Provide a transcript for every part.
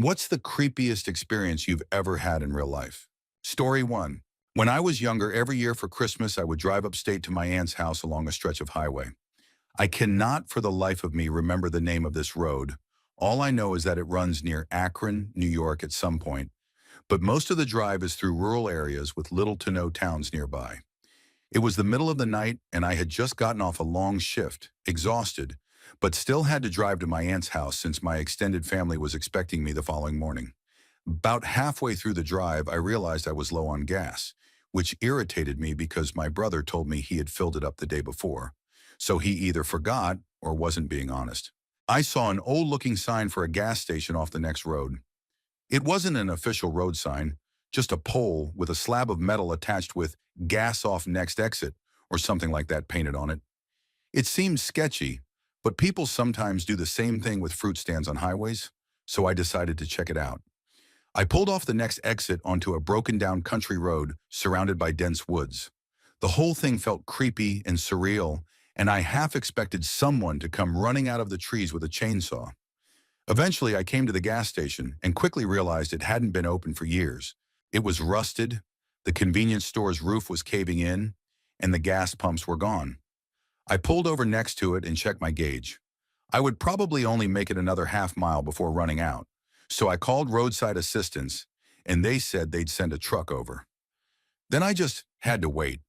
What's the creepiest experience you've ever had in real life? Story 1. When I was younger, every year for Christmas, I would drive upstate to my aunt's house along a stretch of highway. I cannot for the life of me remember the name of this road. All I know is that it runs near Akron, New York at some point, but most of the drive is through rural areas with little to no towns nearby. It was the middle of the night, and I had just gotten off a long shift, exhausted, but still had to drive to my aunt's house since my extended family was expecting me the following morning. About halfway through the drive, I realized I was low on gas, which irritated me because my brother told me he had filled it up the day before. So he either forgot or wasn't being honest. I saw an old-looking sign for a gas station off the next road. It wasn't an official road sign, just a pole with a slab of metal attached with "gas off next exit" or something like that painted on it. It seemed sketchy, but people sometimes do the same thing with fruit stands on highways, so I decided to check it out. I pulled off the next exit onto a broken-down country road surrounded by dense woods. The whole thing felt creepy and surreal, and I half expected someone to come running out of the trees with a chainsaw. Eventually, I came to the gas station and quickly realized it hadn't been open for years. It was rusted, the convenience store's roof was caving in, and the gas pumps were gone. I pulled over next to it and checked my gauge. I would probably only make it another half-mile before running out, so I called roadside assistance, and they said they'd send a truck over. Then I just had to wait.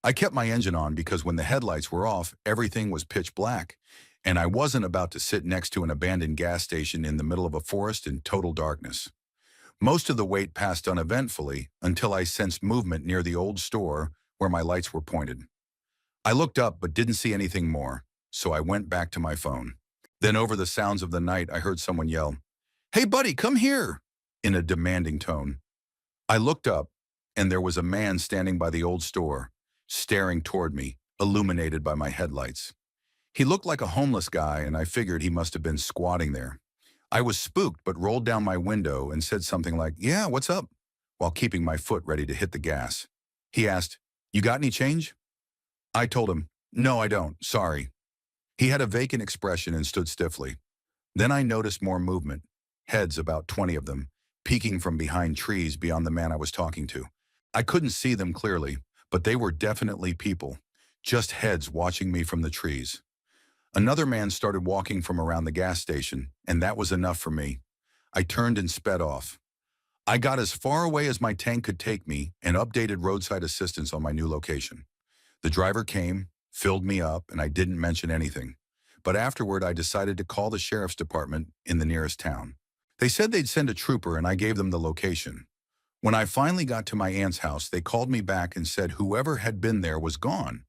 I kept my engine on because when the headlights were off, everything was pitch black, and I wasn't about to sit next to an abandoned gas station in the middle of a forest in total darkness. Most of the wait passed uneventfully until I sensed movement near the old store where my lights were pointed. I looked up but didn't see anything more, so I went back to my phone. Then over the sounds of the night, I heard someone yell, "Hey buddy, come here," in a demanding tone. I looked up, and there was a man standing by the old store, staring toward me, illuminated by my headlights. He looked like a homeless guy, and I figured he must have been squatting there. I was spooked but rolled down my window and said something like, "Yeah, what's up?" while keeping my foot ready to hit the gas. He asked, "You got any change?" I told him, "No, I don't, sorry." He had a vacant expression and stood stiffly. Then I noticed more movement, heads, about 20 of them, peeking from behind trees beyond the man I was talking to. I couldn't see them clearly, but they were definitely people, just heads watching me from the trees. Another man started walking from around the gas station, and that was enough for me. I turned and sped off. I got as far away as my tank could take me and updated roadside assistance on my new location. The driver came, filled me up, and I didn't mention anything. But afterward, I decided to call the sheriff's department in the nearest town. They said they'd send a trooper, and I gave them the location. When I finally got to my aunt's house, they called me back and said whoever had been there was gone.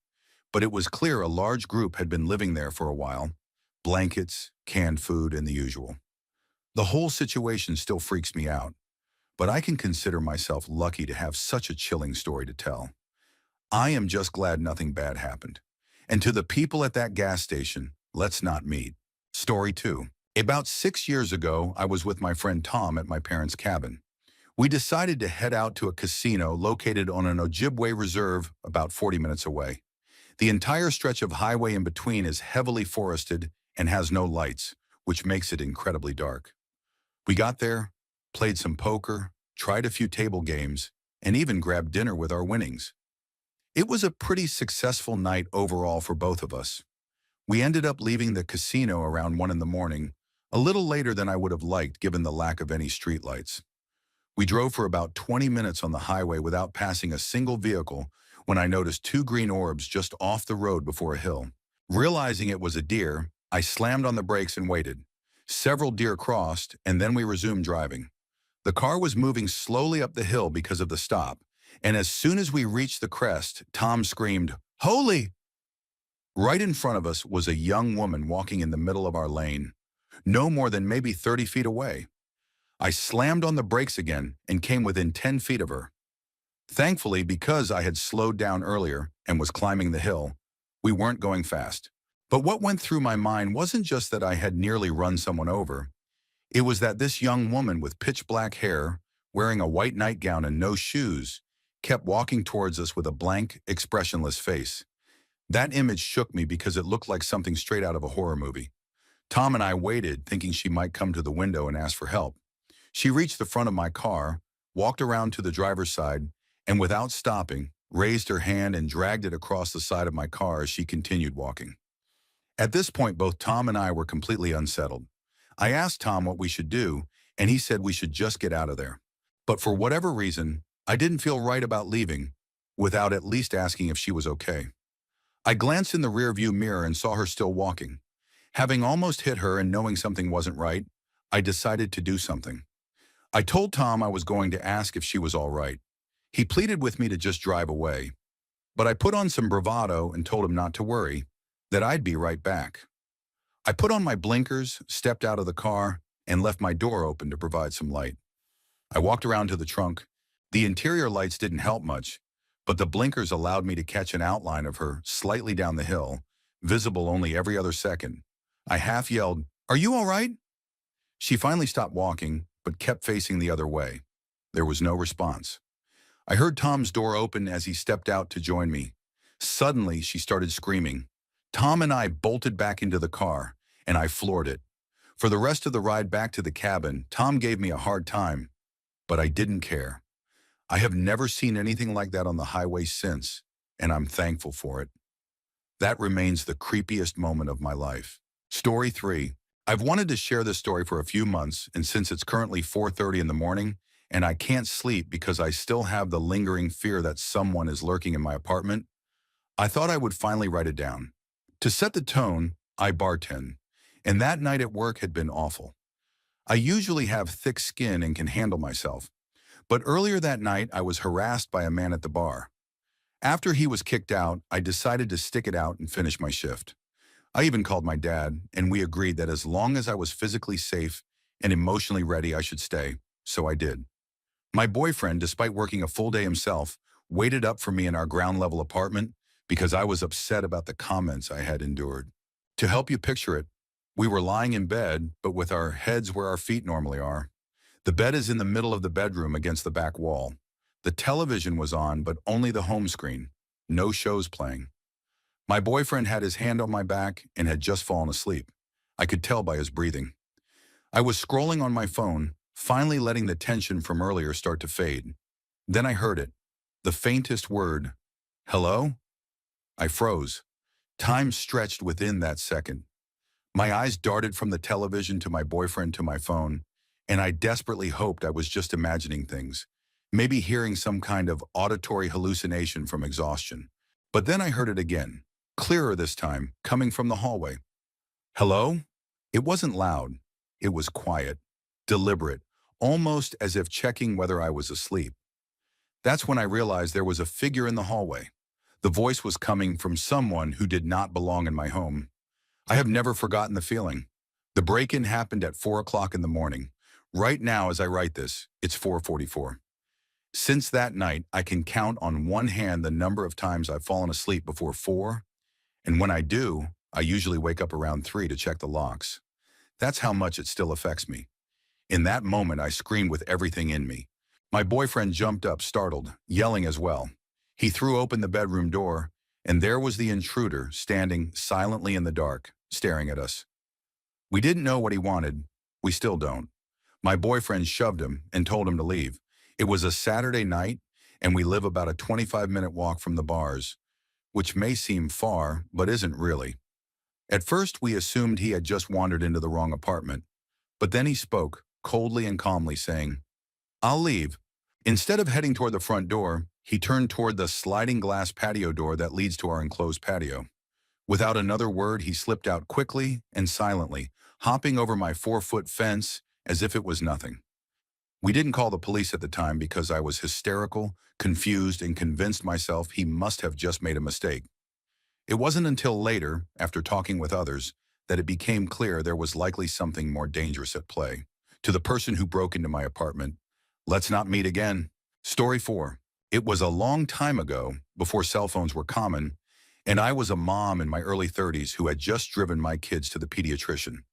But it was clear a large group had been living there for a while. Blankets, canned food, and the usual. The whole situation still freaks me out, but I can consider myself lucky to have such a chilling story to tell. I am just glad nothing bad happened. And to the people at that gas station, let's not meet. Story 2. About 6 years ago, I was with my friend Tom at my parents' cabin. We decided to head out to a casino located on an Ojibwe reserve about 40 minutes away. The entire stretch of highway in between is heavily forested and has no lights, which makes it incredibly dark. We got there, played some poker, tried a few table games, and even grabbed dinner with our winnings. It was a pretty successful night overall for both of us. We ended up leaving the casino around 1 in the morning, a little later than I would have liked given the lack of any streetlights. We drove for about 20 minutes on the highway without passing a single vehicle when I noticed 2 green orbs just off the road before a hill. Realizing it was a deer, I slammed on the brakes and waited. Several deer crossed, and then we resumed driving. The car was moving slowly up the hill because of the stop, and as soon as we reached the crest, Tom screamed, "Holy!" Right in front of us was a young woman walking in the middle of our lane, no more than maybe 30 feet away. I slammed on the brakes again and came within 10 feet of her. Thankfully, because I had slowed down earlier and was climbing the hill, we weren't going fast. But what went through my mind wasn't just that I had nearly run someone over. It was that this young woman with pitch black hair, wearing a white nightgown and no shoes, kept walking towards us with a blank, expressionless face. That image shook me because it looked like something straight out of a horror movie. Tom and I waited, thinking she might come to the window and ask for help. She reached the front of my car, walked around to the driver's side, and without stopping, raised her hand and dragged it across the side of my car as she continued walking. At this point, both Tom and I were completely unsettled. I asked Tom what we should do, and he said we should just get out of there. But for whatever reason, I didn't feel right about leaving without at least asking if she was okay. I glanced in the rearview mirror and saw her still walking. Having almost hit her and knowing something wasn't right, I decided to do something. I told Tom I was going to ask if she was all right. He pleaded with me to just drive away, but I put on some bravado and told him not to worry, that I'd be right back. I put on my blinkers, stepped out of the car, and left my door open to provide some light. I walked around to the trunk. The interior lights didn't help much, but the blinkers allowed me to catch an outline of her slightly down the hill, visible only every other second. I half yelled, "Are you all right?" She finally stopped walking, but kept facing the other way. There was no response. I heard Tom's door open as he stepped out to join me. Suddenly, she started screaming. Tom and I bolted back into the car, and I floored it. For the rest of the ride back to the cabin, Tom gave me a hard time, but I didn't care. I have never seen anything like that on the highway since, and I'm thankful for it. That remains the creepiest moment of my life. Story 3. I've wanted to share this story for a few months, and since it's currently 4:30 in the morning, and I can't sleep because I still have the lingering fear that someone is lurking in my apartment, I thought I would finally write it down. To set the tone, I bartend, and that night at work had been awful. I usually have thick skin and can handle myself, but earlier that night I was harassed by a man at the bar. After he was kicked out, I decided to stick it out and finish my shift. I even called my dad, and we agreed that as long as I was physically safe and emotionally ready, I should stay, so I did. My boyfriend, despite working a full day himself, waited up for me in our ground-level apartment because I was upset about the comments I had endured. To help you picture it, we were lying in bed, but with our heads where our feet normally are. The bed is in the middle of the bedroom against the back wall. The television was on, but only the home screen. No shows playing. My boyfriend had his hand on my back and had just fallen asleep. I could tell by his breathing. I was scrolling on my phone, finally letting the tension from earlier start to fade. Then I heard it, the faintest word, "Hello?" I froze. Time stretched within that second. My eyes darted from the television to my boyfriend to my phone, and I desperately hoped I was just imagining things, maybe hearing some kind of auditory hallucination from exhaustion. But then I heard it again, clearer this time, coming from the hallway. "Hello?" It wasn't loud. It was quiet, deliberate, almost as if checking whether I was asleep. That's when I realized there was a figure in the hallway. The voice was coming from someone who did not belong in my home. I have never forgotten the feeling. The break-in happened at 4 o'clock in the morning. Right now, as I write this, it's 4:44. Since that night, I can count on one hand the number of times I've fallen asleep before 4, and when I do, I usually wake up around 3 to check the locks. That's how much it still affects me. In that moment, I screamed with everything in me. My boyfriend jumped up, startled, yelling as well. He threw open the bedroom door, and there was the intruder standing silently in the dark, staring at us. We didn't know what he wanted. We still don't. My boyfriend shoved him and told him to leave. It was a Saturday night, and we live about a 25-minute walk from the bars, which may seem far, but isn't really. At first, we assumed he had just wandered into the wrong apartment, but then he spoke, coldly and calmly, saying, "I'll leave." Instead of heading toward the front door, he turned toward the sliding glass patio door that leads to our enclosed patio. Without another word, he slipped out quickly and silently, hopping over my 4-foot fence as if it was nothing. We didn't call the police at the time because I was hysterical, confused, and convinced myself he must have just made a mistake. It wasn't until later, after talking with others, that it became clear there was likely something more dangerous at play. To the person who broke into my apartment, let's not meet again. Story 4. It was a long time ago, before cell phones were common, and I was a mom in my early 30s who had just driven my kids to the pediatrician.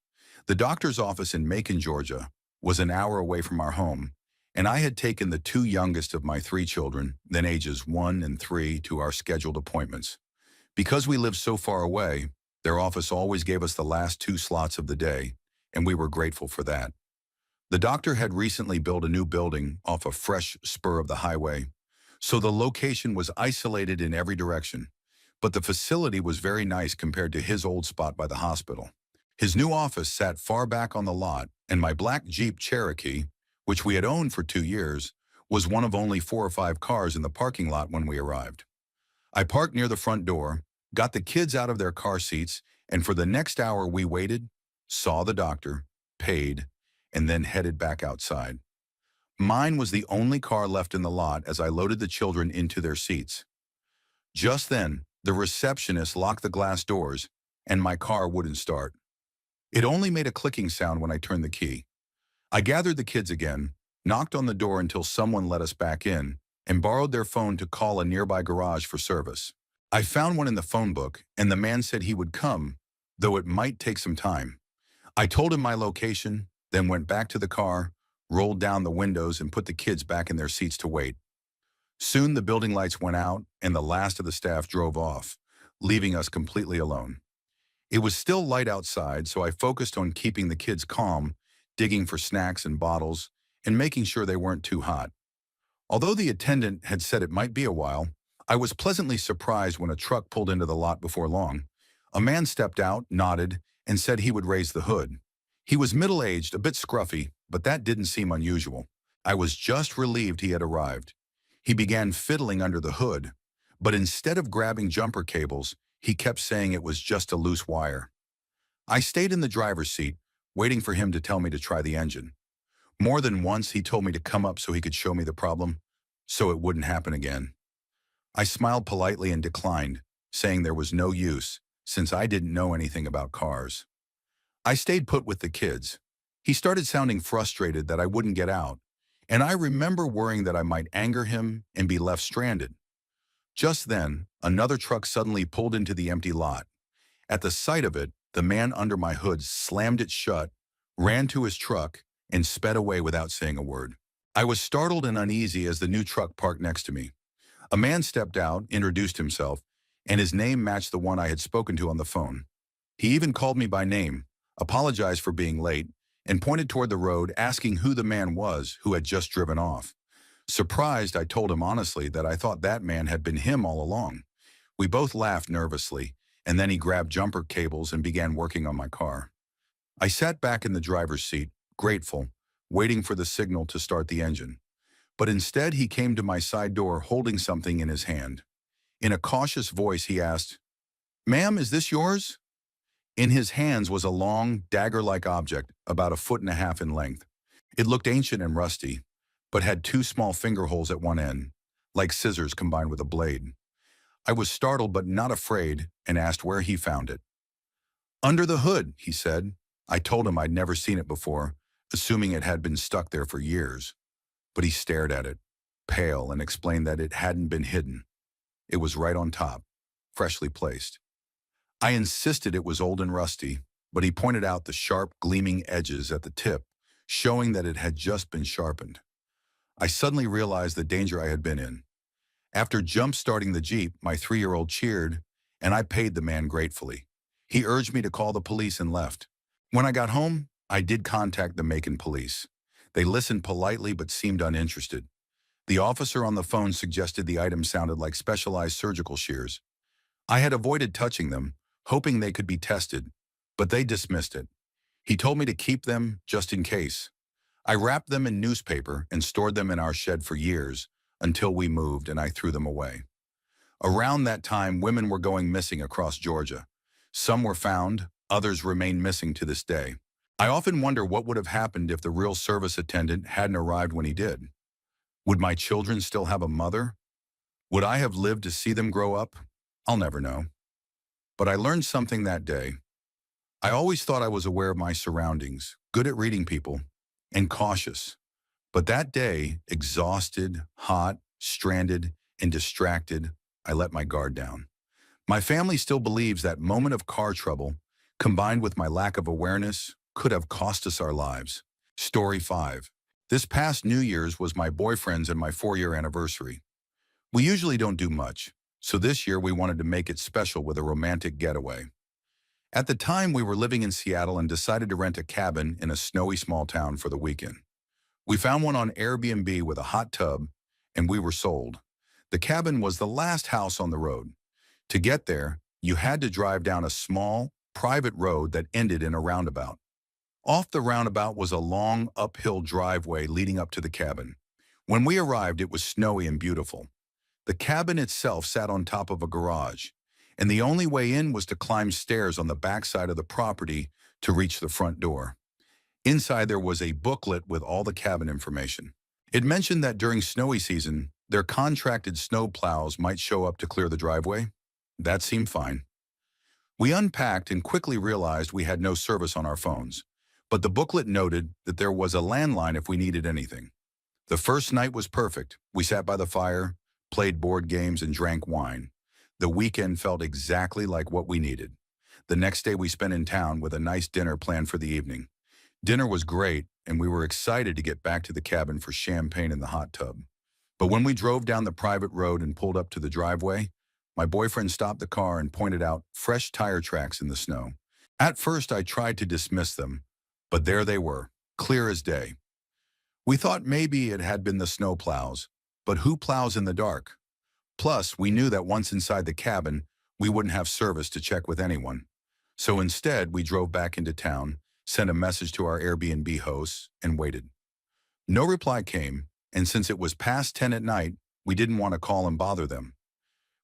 The doctor's office in Macon, Georgia, was an hour away from our home, and I had taken the 2 youngest of my 3 children, then ages 1 and 3, to our scheduled appointments. Because we lived so far away, their office always gave us the last 2 slots of the day, and we were grateful for that. The doctor had recently built a new building off a fresh spur of the highway, so the location was isolated in every direction, but the facility was very nice compared to his old spot by the hospital. His new office sat far back on the lot, and my black Jeep Cherokee, which we had owned for 2 years, was one of only 4 or 5 cars in the parking lot when we arrived. I parked near the front door, got the kids out of their car seats, and for the next hour we waited, saw the doctor, paid, and then headed back outside. Mine was the only car left in the lot as I loaded the children into their seats. Just then, the receptionist locked the glass doors, and my car wouldn't start. It only made a clicking sound when I turned the key. I gathered the kids again, knocked on the door until someone let us back in, and borrowed their phone to call a nearby garage for service. I found one in the phone book, and the man said he would come, though it might take some time. I told him my location, then went back to the car, rolled down the windows, and put the kids back in their seats to wait. Soon the building lights went out, and the last of the staff drove off, leaving us completely alone. It was still light outside, so I focused on keeping the kids calm, digging for snacks and bottles, and making sure they weren't too hot. Although the attendant had said it might be a while, I was pleasantly surprised when a truck pulled into the lot before long. A man stepped out, nodded, and said he would raise the hood. He was middle-aged, a bit scruffy, but that didn't seem unusual. I was just relieved he had arrived. He began fiddling under the hood, but instead of grabbing jumper cables, he kept saying it was just a loose wire. I stayed in the driver's seat, waiting for him to tell me to try the engine. More than once, he told me to come up so he could show me the problem, so it wouldn't happen again. I smiled politely and declined, saying there was no use, since I didn't know anything about cars. I stayed put with the kids. He started sounding frustrated that I wouldn't get out, and I remember worrying that I might anger him and be left stranded. Just then, another truck suddenly pulled into the empty lot. At the sight of it, the man under my hood slammed it shut, ran to his truck, and sped away without saying a word. I was startled and uneasy as the new truck parked next to me. A man stepped out, introduced himself, and his name matched the one I had spoken to on the phone. He even called me by name, apologized for being late, and pointed toward the road, asking who the man was who had just driven off. Surprised, I told him honestly that I thought that man had been him all along. We both laughed nervously, and then he grabbed jumper cables and began working on my car. I sat back in the driver's seat, grateful, waiting for the signal to start the engine. But instead, he came to my side door holding something in his hand. In a cautious voice, he asked, "Ma'am, is this yours?" In his hands was a long, dagger-like object, about 1.5 feet in length. It looked ancient and rusty, but had 2 small finger holes at one end, like scissors combined with a blade. I was startled but not afraid and asked where he found it. "Under the hood," he said. I told him I'd never seen it before, assuming it had been stuck there for years. But he stared at it, pale, and explained that it hadn't been hidden. It was right on top, freshly placed. I insisted it was old and rusty, but he pointed out the sharp, gleaming edges at the tip, showing that it had just been sharpened. I suddenly realized the danger I had been in. After jump-starting the Jeep, my 3-year-old cheered, and I paid the man gratefully. He urged me to call the police and left. When I got home, I did contact the Macon police. They listened politely but seemed uninterested. The officer on the phone suggested the item sounded like specialized surgical shears. I had avoided touching them, hoping they could be tested, but they dismissed it. He told me to keep them just in case. I wrapped them in newspaper and stored them in our shed for years, until we moved and I threw them away. Around that time, women were going missing across Georgia. Some were found, others remain missing to this day. I often wonder what would have happened if the real service attendant hadn't arrived when he did. Would my children still have a mother? Would I have lived to see them grow up? I'll never know. But I learned something that day. I always thought I was aware of my surroundings, good at reading people, and cautious. But that day, exhausted, hot, stranded, and distracted, I let my guard down. My family still believes that moment of car trouble, combined with my lack of awareness, could have cost us our lives. Story 5. This past New Year's was my boyfriend's and my 4-year anniversary. We usually don't do much, so this year we wanted to make it special with a romantic getaway. At the time, we were living in Seattle and decided to rent a cabin in a snowy small town for the weekend. We found one on Airbnb with a hot tub, and we were sold. The cabin was the last house on the road. To get there, you had to drive down a small, private road that ended in a roundabout. Off the roundabout was a long, uphill driveway leading up to the cabin. When we arrived, it was snowy and beautiful. The cabin itself sat on top of a garage, and the only way in was to climb stairs on the backside of the property to reach the front door. Inside there was a booklet with all the cabin information. It mentioned that during snowy season, their contracted snow plows might show up to clear the driveway. That seemed fine. We unpacked and quickly realized we had no service on our phones, but the booklet noted that there was a landline if we needed anything. The first night was perfect. We sat by the fire, played board games, and drank wine. The weekend felt exactly like what we needed. The next day we spent in town with a nice dinner planned for the evening. Dinner was great, and we were excited to get back to the cabin for champagne in the hot tub. But when we drove down the private road and pulled up to the driveway, my boyfriend stopped the car and pointed out fresh tire tracks in the snow. At first, I tried to dismiss them, but there they were, clear as day. We thought maybe it had been the snow plows, but who plows in the dark? Plus, we knew that once inside the cabin, we wouldn't have service to check with anyone. So instead, we drove back into town, sent a message to our Airbnb hosts, and waited. No reply came, and since it was past 10 at night, we didn't want to call and bother them.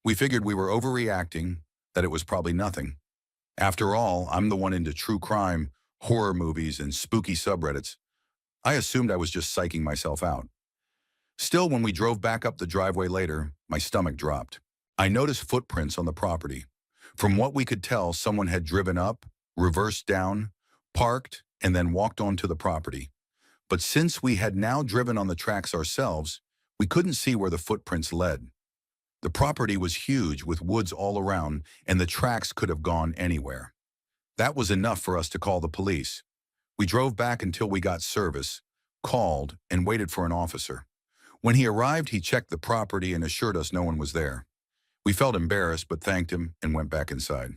We figured we were overreacting, that it was probably nothing. After all, I'm the one into true crime, horror movies, and spooky subreddits. I assumed I was just psyching myself out. Still, when we drove back up the driveway later, my stomach dropped. I noticed footprints on the property. From what we could tell, someone had driven up, reversed down, parked, and then walked onto the property. But since we had now driven on the tracks ourselves, we couldn't see where the footprints led. The property was huge with woods all around, and the tracks could have gone anywhere. That was enough for us to call the police. We drove back until we got service, called, and waited for an officer. When he arrived, he checked the property and assured us no one was there. We felt embarrassed but thanked him and went back inside.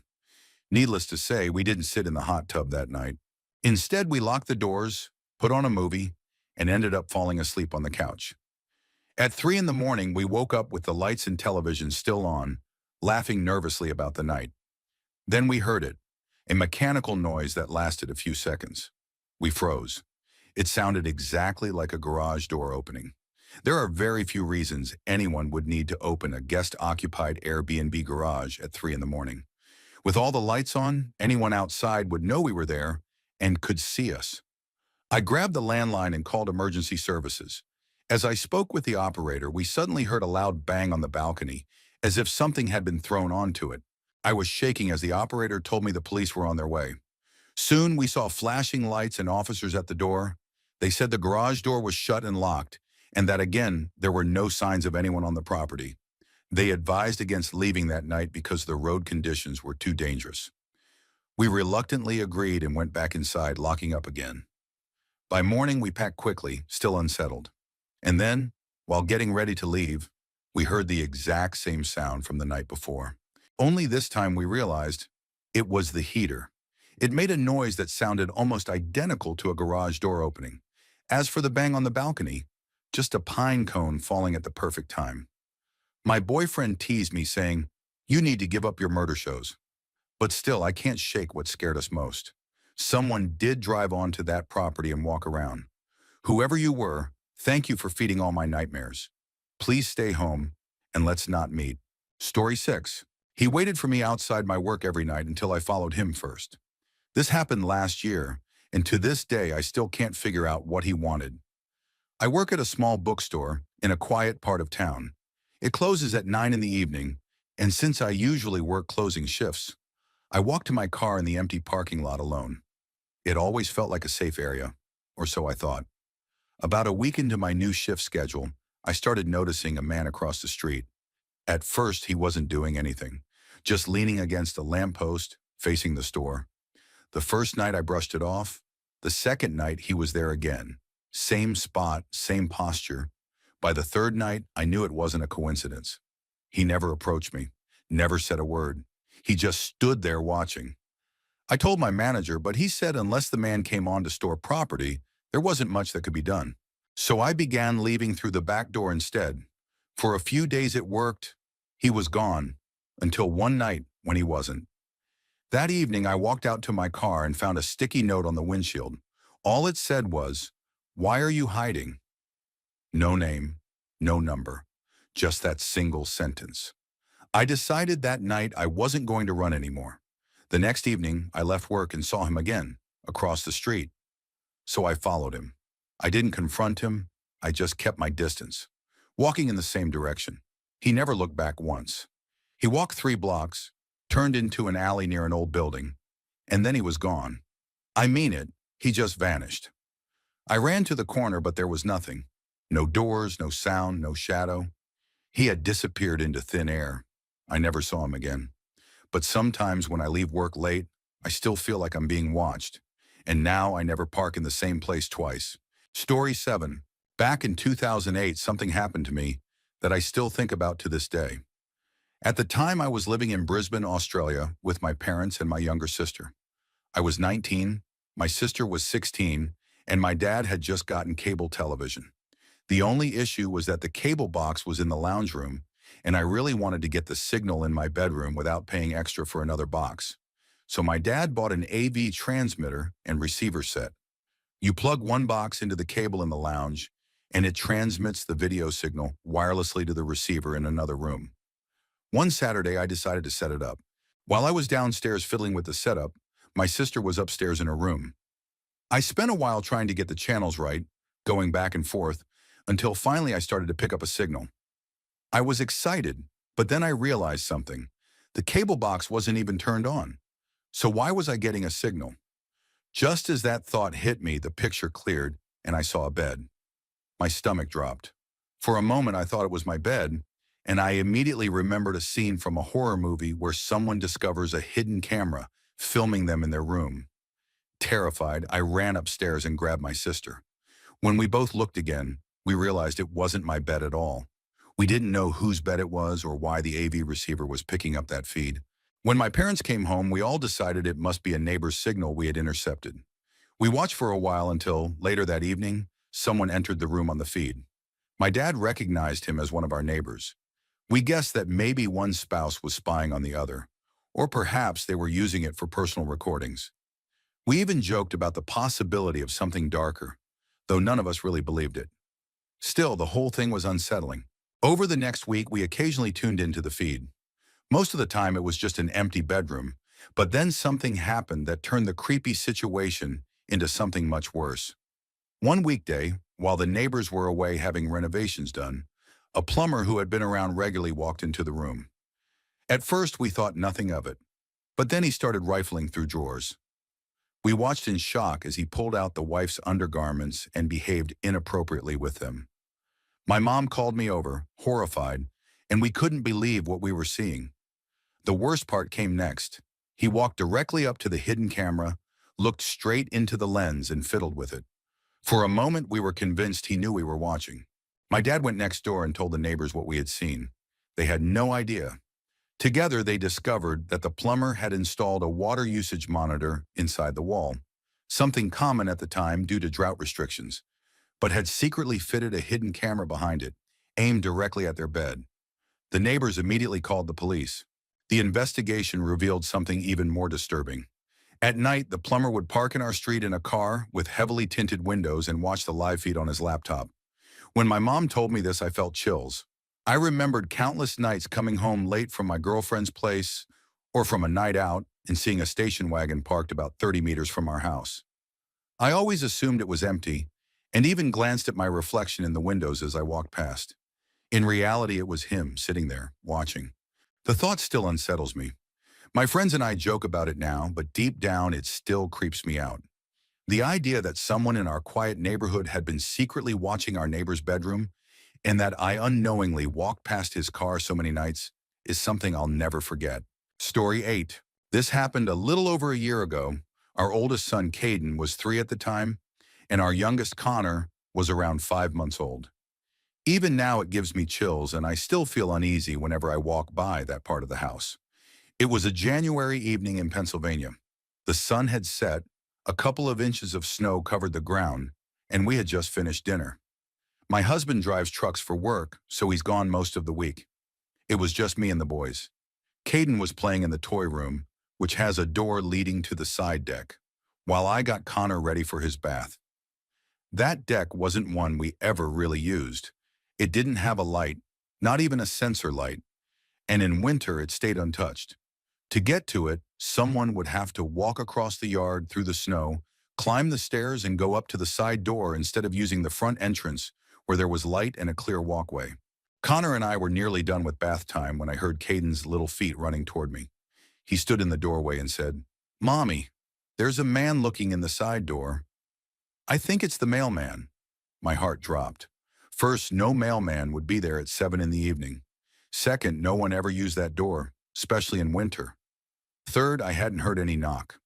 Needless to say, we didn't sit in the hot tub that night. Instead, we locked the doors, put on a movie, and ended up falling asleep on the couch. At 3 in the morning, we woke up with the lights and television still on, laughing nervously about the night. Then we heard it, a mechanical noise that lasted a few seconds. We froze. It sounded exactly like a garage door opening. There are very few reasons anyone would need to open a guest-occupied Airbnb garage at 3 in the morning. With all the lights on, anyone outside would know we were there and could see us. I grabbed the landline and called emergency services. As I spoke with the operator, we suddenly heard a loud bang on the balcony, as if something had been thrown onto it. I was shaking as the operator told me the police were on their way. Soon, we saw flashing lights and officers at the door. They said the garage door was shut and locked, and that again, there were no signs of anyone on the property. They advised against leaving that night because the road conditions were too dangerous. We reluctantly agreed and went back inside, locking up again. By morning, we packed quickly, still unsettled. And then, while getting ready to leave, we heard the exact same sound from the night before. Only this time we realized it was the heater. It made a noise that sounded almost identical to a garage door opening. As for the bang on the balcony, just a pine cone falling at the perfect time. My boyfriend teased me saying, "You need to give up your murder shows." But still, I can't shake what scared us most. Someone did drive onto that property and walk around. Whoever you were, thank you for feeding all my nightmares. Please stay home, and let's not meet. Story 6. He waited for me outside my work every night until I followed him first. This happened last year, and to this day I still can't figure out what he wanted. I work at a small bookstore in a quiet part of town. It closes at 9 in the evening, and since I usually work closing shifts, I walk to my car in the empty parking lot alone. It always felt like a safe area, or so I thought. About a week into my new shift schedule, I started noticing a man across the street. At first, he wasn't doing anything, just leaning against a lamppost, facing the store. The first night I brushed it off. The second night, he was there again. Same spot, same posture. By the third night, I knew it wasn't a coincidence. He never approached me, never said a word. He just stood there watching. I told my manager, but he said unless the man came on to store property, there wasn't much that could be done. So I began leaving through the back door instead. For a few days it worked. He was gone, until one night when he wasn't. That evening I walked out to my car and found a sticky note on the windshield. All it said was, "Why are you hiding?" No name, no number, just that single sentence. I decided that night I wasn't going to run anymore. The next evening, I left work and saw him again, across the street. So I followed him. I didn't confront him, I just kept my distance, walking in the same direction. He never looked back once. He walked 3 blocks, turned into an alley near an old building, and then he was gone. I mean it, he just vanished. I ran to the corner, but there was nothing. No doors, no sound, no shadow. He had disappeared into thin air. I never saw him again. But sometimes when I leave work late, I still feel like I'm being watched. And now I never park in the same place twice. Story 7. Back in 2008, something happened to me that I still think about to this day. At the time, I was living in Brisbane, Australia, with my parents and my younger sister. I was 19, my sister was 16, and my dad had just gotten cable television. The only issue was that the cable box was in the lounge room, and I really wanted to get the signal in my bedroom without paying extra for another box. So my dad bought an AV transmitter and receiver set. You plug one box into the cable in the lounge, and it transmits the video signal wirelessly to the receiver in another room. One Saturday, I decided to set it up. While I was downstairs fiddling with the setup, my sister was upstairs in her room. I spent a while trying to get the channels right, going back and forth, until finally I started to pick up a signal. I was excited, but then I realized something. The cable box wasn't even turned on. So why was I getting a signal? Just as that thought hit me, the picture cleared and I saw a bed. My stomach dropped. For a moment, I thought it was my bed, and I immediately remembered a scene from a horror movie where someone discovers a hidden camera filming them in their room. Terrified, I ran upstairs and grabbed my sister. When we both looked again, we realized it wasn't my bed at all. We didn't know whose bed it was or why the AV receiver was picking up that feed. When my parents came home, we all decided it must be a neighbor's signal we had intercepted. We watched for a while until, later that evening, someone entered the room on the feed. My dad recognized him as one of our neighbors. We guessed that maybe one spouse was spying on the other, or perhaps they were using it for personal recordings. We even joked about the possibility of something darker, though none of us really believed it. Still, the whole thing was unsettling. Over the next week, we occasionally tuned into the feed. Most of the time, it was just an empty bedroom, but then something happened that turned the creepy situation into something much worse. One weekday, while the neighbors were away having renovations done, a plumber who had been around regularly walked into the room. At first, we thought nothing of it, but then he started rifling through drawers. We watched in shock as he pulled out the wife's undergarments and behaved inappropriately with them. My mom called me over, horrified, and we couldn't believe what we were seeing. The worst part came next. He walked directly up to the hidden camera, looked straight into the lens and fiddled with it. For a moment, we were convinced he knew we were watching. My dad went next door and told the neighbors what we had seen. They had no idea. Together, they discovered that the plumber had installed a water usage monitor inside the wall, something common at the time due to drought restrictions, but had secretly fitted a hidden camera behind it, aimed directly at their bed. The neighbors immediately called the police. The investigation revealed something even more disturbing. At night, the plumber would park in our street in a car with heavily tinted windows and watch the live feed on his laptop. When my mom told me this, I felt chills. I remembered countless nights coming home late from my girlfriend's place or from a night out and seeing a station wagon parked about 30 meters from our house. I always assumed it was empty and even glanced at my reflection in the windows as I walked past. In reality, it was him sitting there, watching. The thought still unsettles me. My friends and I joke about it now, but deep down it still creeps me out. The idea that someone in our quiet neighborhood had been secretly watching our neighbor's bedroom and that I unknowingly walked past his car so many nights is something I'll never forget. Story 8. This happened a little over a year ago. Our oldest son, Caden, was 3 at the time, and our youngest, Connor, was around 5 months old. Even now it gives me chills, and I still feel uneasy whenever I walk by that part of the house. It was a January evening in Pennsylvania. The sun had set, a couple of inches of snow covered the ground, and we had just finished dinner. My husband drives trucks for work, so he's gone most of the week. It was just me and the boys. Caden was playing in the toy room, which has a door leading to the side deck, while I got Connor ready for his bath. That deck wasn't one we ever really used. It didn't have a light, not even a sensor light, and in winter it stayed untouched. To get to it, someone would have to walk across the yard through the snow, climb the stairs, and go up to the side door instead of using the front entrance where there was light and a clear walkway. Connor and I were nearly done with bath time when I heard Caden's little feet running toward me. He stood in the doorway and said, "Mommy, there's a man looking in the side door." "I think it's the mailman." My heart dropped. First, no mailman would be there at 7 in the evening. Second, no one ever used that door, especially in winter. Third, I hadn't heard any knock.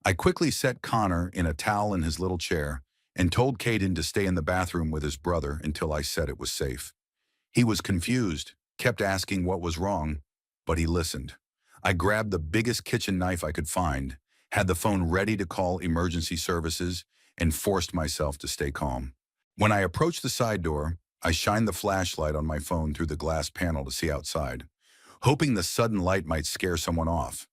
I quickly set Connor in a towel in his little chair and told Caden to stay in the bathroom with his brother until I said it was safe. He was confused, kept asking what was wrong, but he listened. I grabbed the biggest kitchen knife I could find, had the phone ready to call emergency services, and forced myself to stay calm. When I approached the side door, I shined the flashlight on my phone through the glass panel to see outside, hoping the sudden light might scare someone off.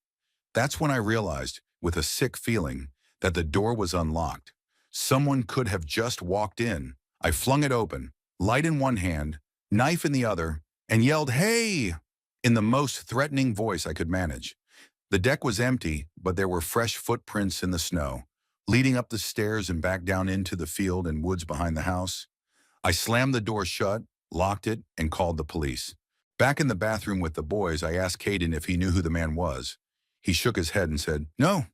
That's when I realized, with a sick feeling, that the door was unlocked. Someone could have just walked in. I flung it open, light in one hand, knife in the other, and yelled, "Hey!" in the most threatening voice I could manage. The deck was empty, but there were fresh footprints in the snow, leading up the stairs and back down into the field and woods behind the house. I slammed the door shut, locked it, and called the police. Back in the bathroom with the boys, I asked Caden if he knew who the man was. He shook his head and said, "No,"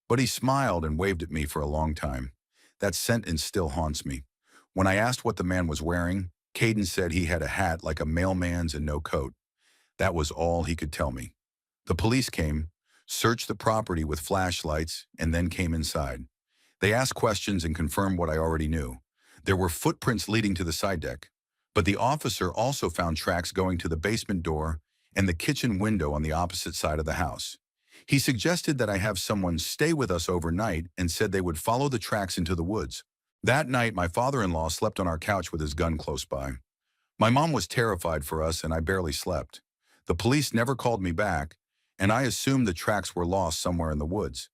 but he smiled and waved at me for a long time. That sentence still haunts me. When I asked what the man was wearing, Caden said he had a hat like a mailman's and no coat. That was all he could tell me. The police came, searched the property with flashlights, and then came inside. They asked questions and confirmed what I already knew. There were footprints leading to the side deck, but the officer also found tracks going to the basement door and the kitchen window on the opposite side of the house. He suggested that I have someone stay with us overnight and said they would follow the tracks into the woods. That night, my father-in-law slept on our couch with his gun close by. My mom was terrified for us, and I barely slept. The police never called me back, and I assumed the tracks were lost somewhere in the woods.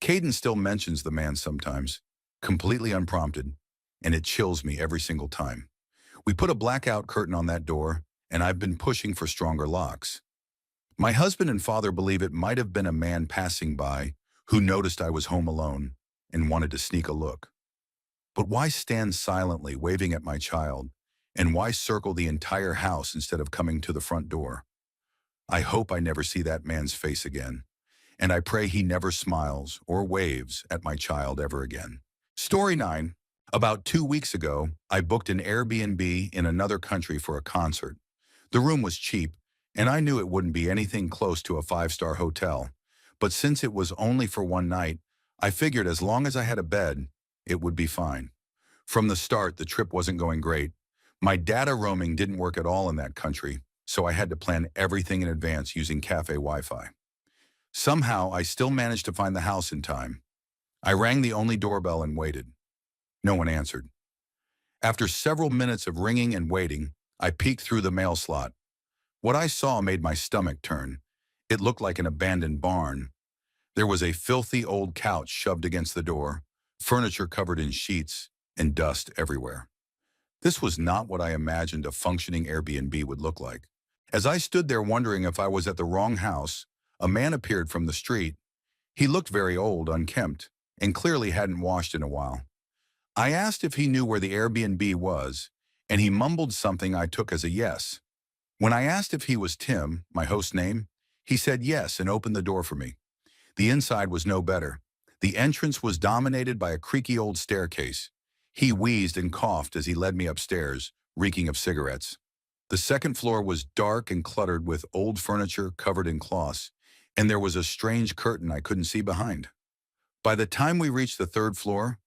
Caden still mentions the man sometimes, completely unprompted, and it chills me every single time. We put a blackout curtain on that door, and I've been pushing for stronger locks. My husband and father believe it might have been a man passing by who noticed I was home alone and wanted to sneak a look. But why stand silently waving at my child, and why circle the entire house instead of coming to the front door? I hope I never see that man's face again, and I pray he never smiles or waves at my child ever again. Story 9. About 2 weeks ago, I booked an Airbnb in another country for a concert. The room was cheap, and I knew it wouldn't be anything close to a 5-star hotel. But since it was only for one night, I figured as long as I had a bed, it would be fine. From the start, the trip wasn't going great. My data roaming didn't work at all in that country, so I had to plan everything in advance using cafe Wi-Fi. Somehow, I still managed to find the house in time. I rang the only doorbell and waited. No one answered. After several minutes of ringing and waiting, I peeked through the mail slot. What I saw made my stomach turn. It looked like an abandoned barn. There was a filthy old couch shoved against the door, furniture covered in sheets, and dust everywhere. This was not what I imagined a functioning Airbnb would look like. As I stood there wondering if I was at the wrong house, a man appeared from the street. He looked very old, unkempt, and clearly hadn't washed in a while. I asked if he knew where the Airbnb was, and he mumbled something I took as a yes. When I asked if he was Tim, my host's name, he said yes and opened the door for me. The inside was no better. The entrance was dominated by a creaky old staircase. He wheezed and coughed as he led me upstairs, reeking of cigarettes. The second floor was dark and cluttered with old furniture covered in cloths, and there was a strange curtain I couldn't see behind. By the time we reached the third floor,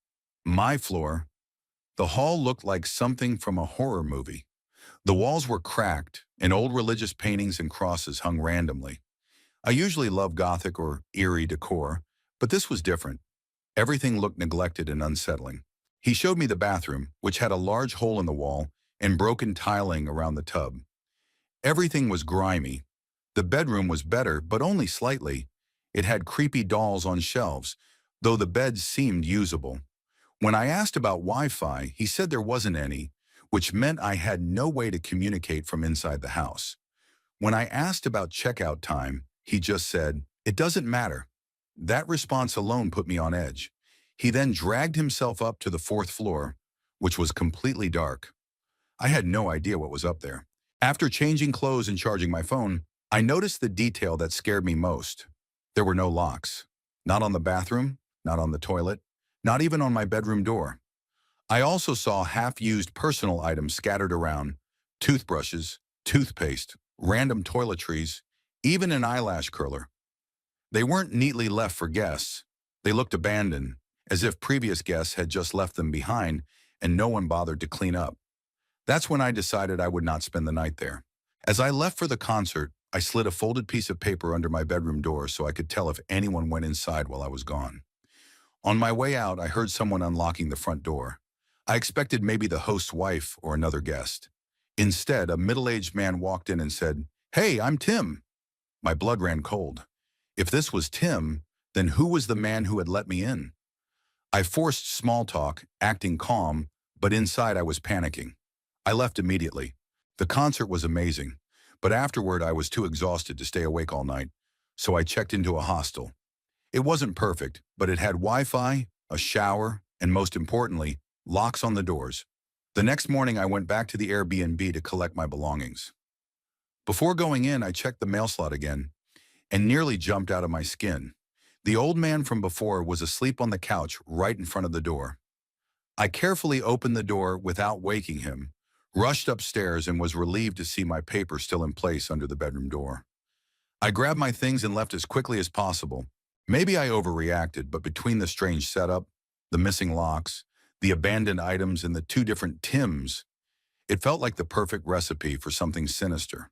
my floor, the hall looked like something from a horror movie. The walls were cracked, and old religious paintings and crosses hung randomly. I usually love Gothic or eerie decor, But this was different. Everything looked neglected and unsettling. He showed me the bathroom, which had a large hole in the wall and broken tiling around the tub. Everything was grimy. The bedroom was better, but only slightly. It had creepy dolls on shelves, though the beds seemed usable. When I asked about Wi-Fi, he said there wasn't any, which meant I had no way to communicate from inside the house. When I asked about checkout time, he just said, "It doesn't matter." That response alone put me on edge. He then dragged himself up to the fourth floor, which was completely dark. I had no idea what was up there. After changing clothes and charging my phone, I noticed the detail that scared me most. There were no locks. Not on the bathroom, not on the toilet, not even on my bedroom door. I also saw half-used personal items scattered around: toothbrushes, toothpaste, random toiletries, even an eyelash curler. They weren't neatly left for guests. They looked abandoned, as if previous guests had just left them behind and no one bothered to clean up. That's when I decided I would not spend the night there. As I left for the concert, I slid a folded piece of paper under my bedroom door so I could tell if anyone went inside while I was gone. On my way out, I heard someone unlocking the front door. I expected maybe the host's wife or another guest. Instead, a middle-aged man walked in and said, "Hey, I'm Tim." My blood ran cold. If this was Tim, then who was the man who had let me in? I forced small talk, acting calm, but inside I was panicking. I left immediately. The concert was amazing, but afterward I was too exhausted to stay awake all night, so I checked into a hostel. It wasn't perfect, but it had Wi-Fi, a shower, and most importantly, locks on the doors. The next morning I went back to the Airbnb to collect my belongings. Before going in, I checked the mail slot again and nearly jumped out of my skin. The old man from before was asleep on the couch right in front of the door. I carefully opened the door without waking him, rushed upstairs, and was relieved to see my paper still in place under the bedroom door. I grabbed my things and left as quickly as possible. Maybe I overreacted, but between the strange setup, the missing locks, the abandoned items, and the two different Tims, it felt like the perfect recipe for something sinister.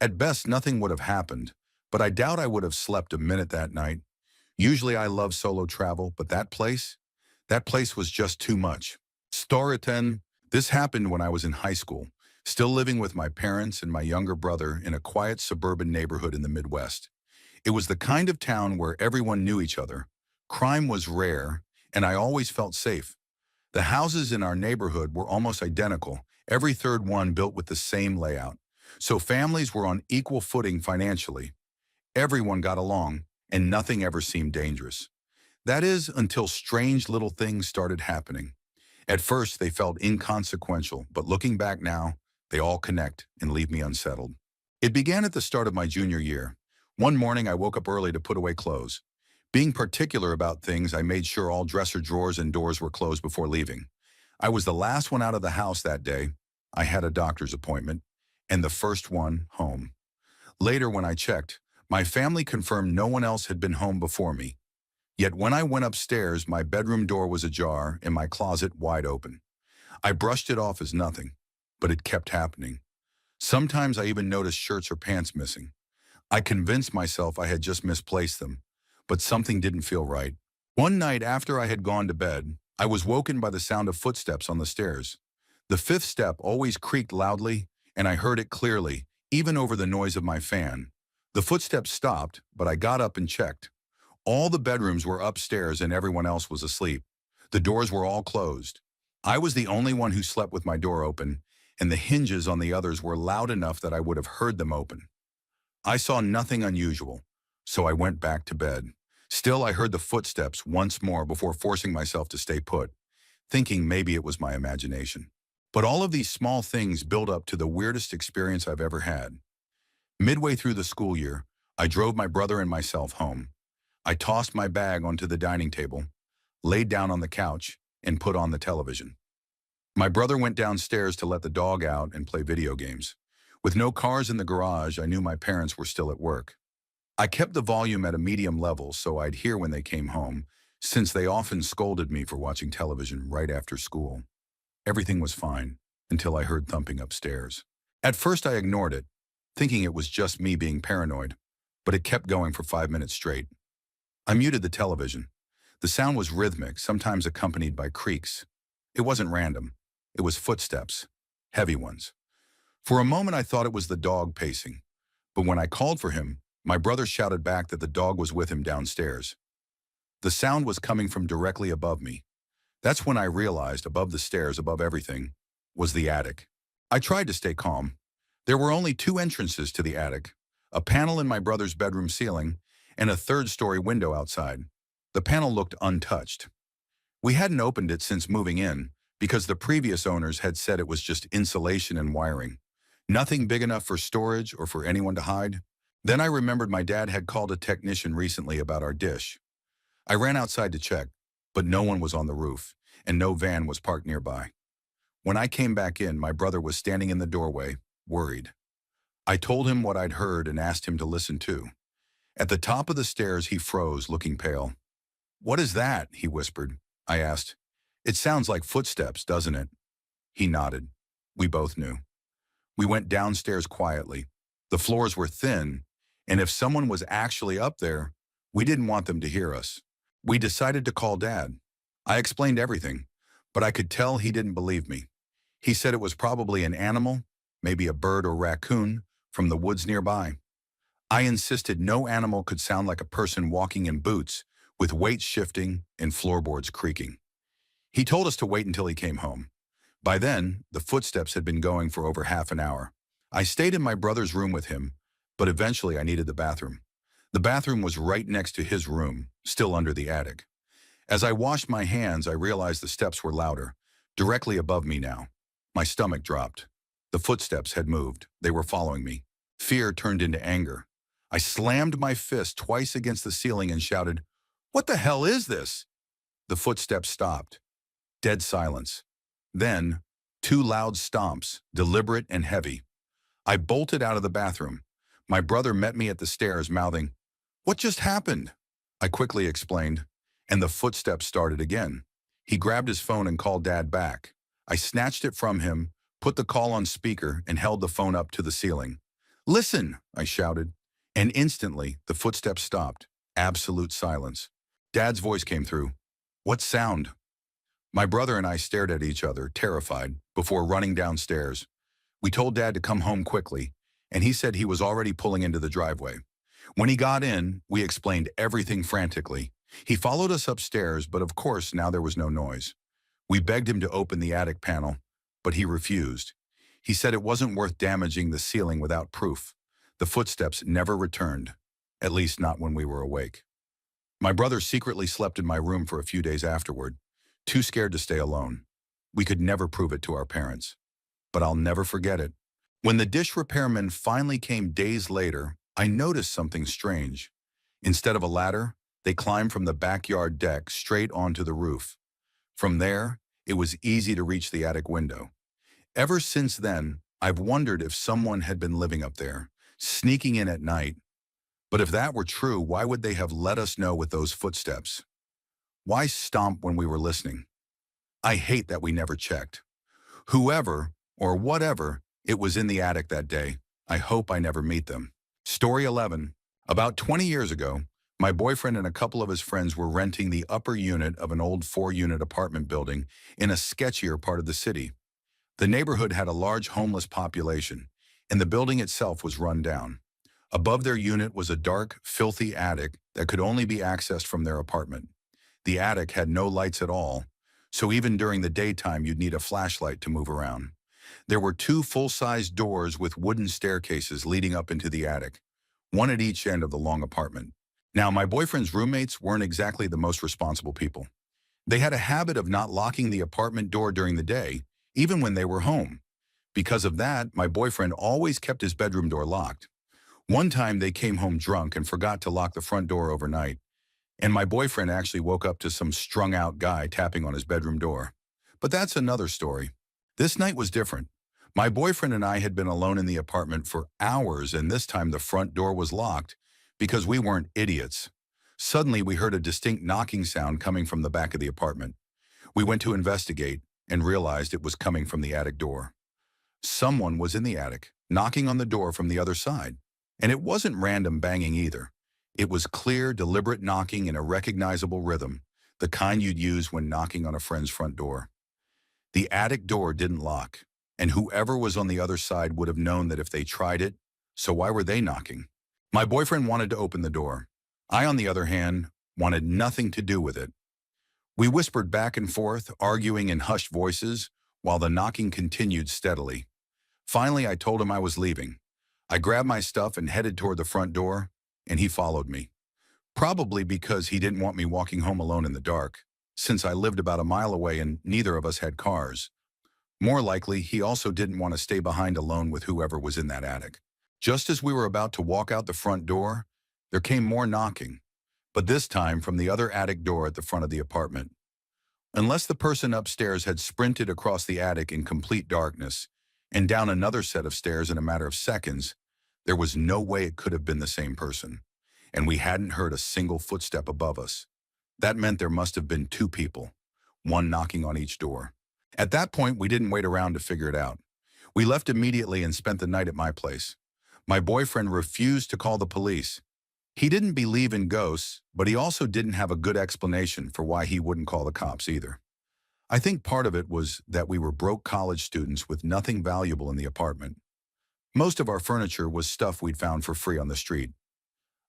At best, nothing would have happened, but I doubt I would have slept a minute that night. Usually I love solo travel, but that place was just too much. Story 10. This happened when I was in high school, still living with my parents and my younger brother in a quiet suburban neighborhood in the Midwest. It was the kind of town where everyone knew each other. Crime was rare, and I always felt safe. The houses in our neighborhood were almost identical, every third one built with the same layout. So families were on equal footing financially. Everyone got along, and nothing ever seemed dangerous. That is, until strange little things started happening. At first, they felt inconsequential, but looking back now, they all connect and leave me unsettled. It began at the start of my junior year. One morning, I woke up early to put away clothes. Being particular about things, I made sure all dresser drawers and doors were closed before leaving. I was the last one out of the house that day. I had a doctor's appointment, and the first one home. Later, when I checked, my family confirmed no one else had been home before me. Yet when I went upstairs, my bedroom door was ajar and my closet wide open. I brushed it off as nothing, but it kept happening. Sometimes I even noticed shirts or pants missing. I convinced myself I had just misplaced them, but something didn't feel right. One night after I had gone to bed, I was woken by the sound of footsteps on the stairs. The fifth step always creaked loudly, and I heard it clearly, even over the noise of my fan. The footsteps stopped, but I got up and checked. All the bedrooms were upstairs and everyone else was asleep. The doors were all closed. I was the only one who slept with my door open, and the hinges on the others were loud enough that I would have heard them open. I saw nothing unusual, so I went back to bed. Still, I heard the footsteps once more before forcing myself to stay put, thinking maybe it was my imagination. But all of these small things build up to the weirdest experience I've ever had. Midway through the school year, I drove my brother and myself home. I tossed my bag onto the dining table, laid down on the couch, and put on the television. My brother went downstairs to let the dog out and play video games. With no cars in the garage, I knew my parents were still at work. I kept the volume at a medium level so I'd hear when they came home, since they often scolded me for watching television right after school. Everything was fine until I heard thumping upstairs. At first I ignored it, thinking it was just me being paranoid, but it kept going for 5 minutes straight. I muted the television. The sound was rhythmic, sometimes accompanied by creaks. It wasn't random. It was footsteps. Heavy ones. For a moment I thought it was the dog pacing. But when I called for him, my brother shouted back that the dog was with him downstairs. The sound was coming from directly above me. That's when I realized above the stairs, above everything, was the attic. I tried to stay calm. There were only two entrances to the attic, a panel in my brother's bedroom ceiling and a third-story window outside. The panel looked untouched. We hadn't opened it since moving in because the previous owners had said it was just insulation and wiring. Nothing big enough for storage or for anyone to hide. Then I remembered my dad had called a technician recently about our dish. I ran outside to check, but no one was on the roof, and no van was parked nearby. When I came back in, my brother was standing in the doorway, worried. I told him what I'd heard and asked him to listen too. At the top of the stairs, he froze, looking pale. "What is that?" he whispered. I asked. "It sounds like footsteps, doesn't it?" He nodded. We both knew. We went downstairs quietly. The floors were thin, and if someone was actually up there, we didn't want them to hear us. We decided to call Dad. I explained everything, but I could tell he didn't believe me. He said it was probably an animal, maybe a bird or raccoon, from the woods nearby. I insisted no animal could sound like a person walking in boots, with weight shifting and floorboards creaking. He told us to wait until he came home. By then, the footsteps had been going for over half an hour. I stayed in my brother's room with him, but eventually I needed the bathroom. The bathroom was right next to his room, still under the attic. As I washed my hands, I realized the steps were louder, directly above me now. My stomach dropped. The footsteps had moved. They were following me. Fear turned into anger. I slammed my fist twice against the ceiling and shouted, "What the hell is this?" The footsteps stopped. Dead silence. Then, two loud stomps, deliberate and heavy. I bolted out of the bathroom. My brother met me at the stairs, mouthing, "What just happened?" I quickly explained, and the footsteps started again. He grabbed his phone and called Dad back. I snatched it from him, put the call on speaker, and held the phone up to the ceiling. "Listen," I shouted, and instantly the footsteps stopped. Absolute silence. Dad's voice came through. "What sound?" My brother and I stared at each other, terrified, before running downstairs. We told Dad to come home quickly, and he said he was already pulling into the driveway. When he got in, we explained everything frantically. He followed us upstairs, but of course now there was no noise. We begged him to open the attic panel, but he refused. He said it wasn't worth damaging the ceiling without proof. The footsteps never returned, at least not when we were awake. My brother secretly slept in my room for a few days afterward, too scared to stay alone. We could never prove it to our parents. But I'll never forget it. When the dish repairman finally came days later, I noticed something strange. Instead of a ladder, they climbed from the backyard deck straight onto the roof. From there, it was easy to reach the attic window. Ever since then, I've wondered if someone had been living up there, sneaking in at night. But if that were true, why would they have let us know with those footsteps? Why stomp when we were listening? I hate that we never checked. Whoever, or whatever, it was in the attic that day, I hope I never meet them. Story 11. About 20 years ago, my boyfriend and a couple of his friends were renting the upper unit of an old 4-unit apartment building in a sketchier part of the city. The neighborhood had a large homeless population, and the building itself was run down. Above their unit was a dark, filthy attic that could only be accessed from their apartment. The attic had no lights at all, so even during the daytime you'd need a flashlight to move around. There were 2 full-size doors with wooden staircases leading up into the attic, one at each end of the long apartment. Now, my boyfriend's roommates weren't exactly the most responsible people. They had a habit of not locking the apartment door during the day, even when they were home. Because of that, my boyfriend always kept his bedroom door locked. One time they came home drunk and forgot to lock the front door overnight, and my boyfriend actually woke up to some strung-out guy tapping on his bedroom door. But that's another story. This night was different. My boyfriend and I had been alone in the apartment for hours, and this time the front door was locked because we weren't idiots. Suddenly, we heard a distinct knocking sound coming from the back of the apartment. We went to investigate and realized it was coming from the attic door. Someone was in the attic, knocking on the door from the other side. And it wasn't random banging either. It was clear, deliberate knocking in a recognizable rhythm, the kind you'd use when knocking on a friend's front door. The attic door didn't lock, and whoever was on the other side would have known that if they tried it, so why were they knocking? My boyfriend wanted to open the door. I, on the other hand, wanted nothing to do with it. We whispered back and forth, arguing in hushed voices, while the knocking continued steadily. Finally, I told him I was leaving. I grabbed my stuff and headed toward the front door, and he followed me. Probably because he didn't want me walking home alone in the dark, since I lived about a mile away and neither of us had cars. More likely, he also didn't want to stay behind alone with whoever was in that attic. Just as we were about to walk out the front door, there came more knocking, but this time from the other attic door at the front of the apartment. Unless the person upstairs had sprinted across the attic in complete darkness and down another set of stairs in a matter of seconds, there was no way it could have been the same person, and we hadn't heard a single footstep above us. That meant there must have been two people, one knocking on each door. At that point, we didn't wait around to figure it out. We left immediately and spent the night at my place. My boyfriend refused to call the police. He didn't believe in ghosts, but he also didn't have a good explanation for why he wouldn't call the cops either. I think part of it was that we were broke college students with nothing valuable in the apartment. Most of our furniture was stuff we'd found for free on the street.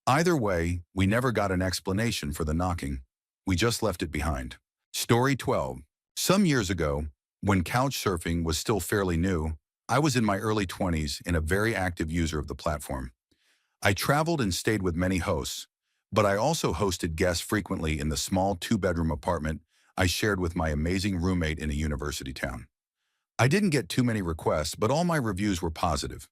Either way, we never got an explanation for the knocking. We just left it behind. Story 12. Some years ago, when couch surfing was still fairly new, I was in my early 20s and a very active user of the platform. I traveled and stayed with many hosts, but I also hosted guests frequently in the small two-bedroom apartment I shared with my amazing roommate in a university town. I didn't get too many requests, but all my reviews were positive.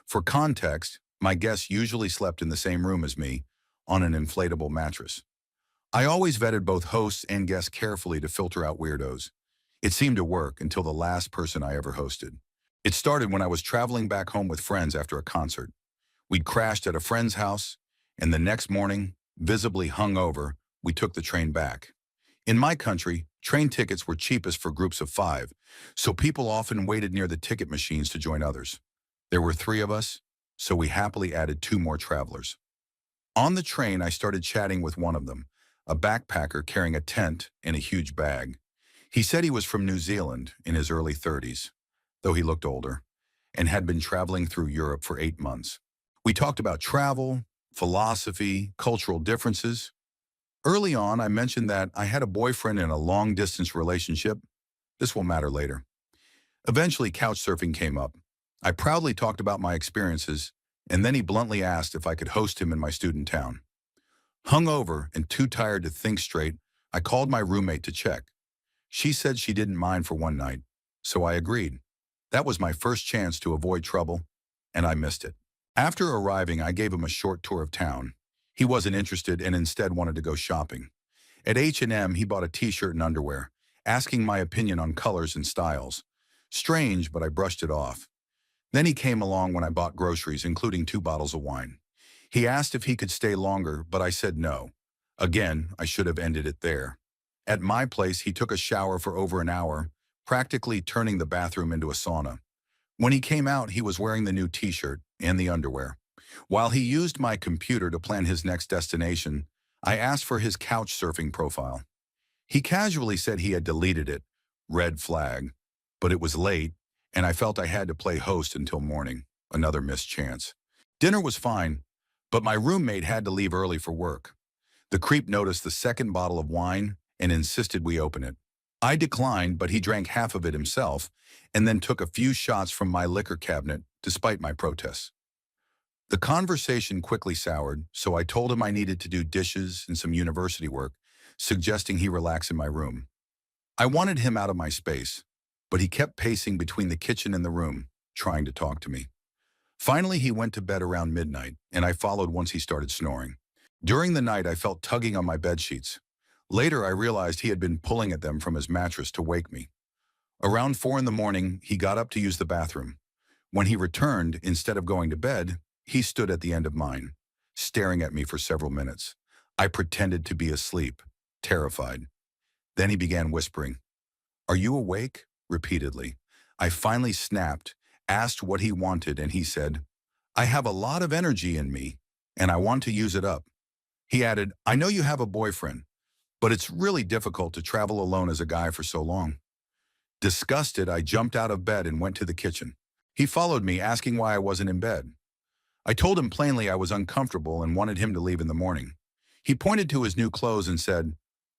For context, my guests usually slept in the same room as me, on an inflatable mattress. I always vetted both hosts and guests carefully to filter out weirdos. It seemed to work until the last person I ever hosted. It started when I was traveling back home with friends after a concert. We'd crashed at a friend's house, and the next morning, visibly hungover, we took the train back. In my country, train tickets were cheapest for groups of 5, so people often waited near the ticket machines to join others. There were 3 of us, so we happily added 2 more travelers. On the train, I started chatting with one of them, a backpacker carrying a tent and a huge bag. He said he was from New Zealand in his early 30s, though he looked older, and had been traveling through Europe for 8 months. We talked about travel, philosophy, cultural differences. Early on, I mentioned that I had a boyfriend in a long-distance relationship. This will matter later. Eventually, couch surfing came up. I proudly talked about my experiences, and then he bluntly asked if I could host him in my student town. Hungover and too tired to think straight, I called my roommate to check. She said she didn't mind for one night, so I agreed. That was my first chance to avoid trouble, and I missed it. After arriving, I gave him a short tour of town. He wasn't interested and instead wanted to go shopping. At H&M, he bought a t-shirt and underwear, asking my opinion on colors and styles. Strange, but I brushed it off. Then he came along when I bought groceries, including 2 bottles of wine. He asked if he could stay longer, but I said no. Again, I should have ended it there. At my place, he took a shower for over an hour, practically turning the bathroom into a sauna. When he came out, he was wearing the new t-shirt and the underwear. While he used my computer to plan his next destination, I asked for his couch surfing profile. He casually said he had deleted it, red flag, but it was late, and I felt I had to play host until morning, another missed chance. Dinner was fine, but my roommate had to leave early for work. The creep noticed the second bottle of wine and insisted we open it. I declined, but he drank half of it himself and then took a few shots from my liquor cabinet, despite my protests. The conversation quickly soured, so I told him I needed to do dishes and some university work, suggesting he relax in my room. I wanted him out of my space, but he kept pacing between the kitchen and the room, trying to talk to me. Finally, he went to bed around midnight, and I followed once he started snoring. During the night, I felt tugging on my bedsheets. Later, I realized he had been pulling at them from his mattress to wake me. Around 4 in the morning, he got up to use the bathroom. When he returned, instead of going to bed, he stood at the end of mine, staring at me for several minutes. I pretended to be asleep, terrified. Then he began whispering, "Are you awake?" repeatedly. I finally snapped, asked what he wanted, and he said, "I have a lot of energy in me, and I want to use it up." He added, I know you have a boyfriend, but it's really difficult to travel alone as a guy for so long. Disgusted, I jumped out of bed and went to the kitchen. He followed me, asking why I wasn't in bed. I told him plainly I was uncomfortable and wanted him to leave in the morning. He pointed to his new clothes and said,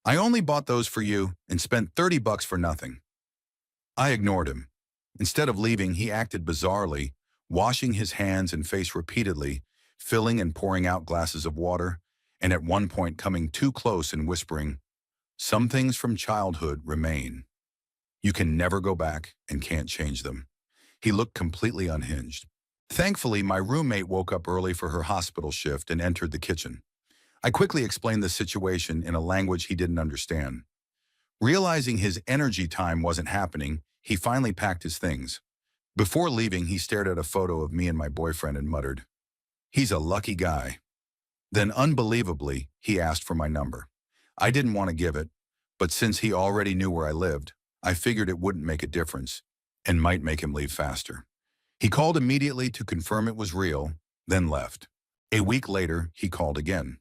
I only bought those for you and spent $30 for nothing. I ignored him. Instead of leaving, he acted bizarrely, washing his hands and face repeatedly, filling and pouring out glasses of water, and at one point coming too close and whispering, some things from childhood remain. You can never go back and can't change them. He looked completely unhinged. Thankfully, my roommate woke up early for her hospital shift and entered the kitchen. I quickly explained the situation in a language he didn't understand. Realizing his energy time wasn't happening, he finally packed his things. Before leaving, he stared at a photo of me and my boyfriend and muttered, he's a lucky guy. Then, unbelievably, he asked for my number. I didn't want to give it, but since he already knew where I lived, I figured it wouldn't make a difference and might make him leave faster. He called immediately to confirm it was real, then left. A week later, he called again.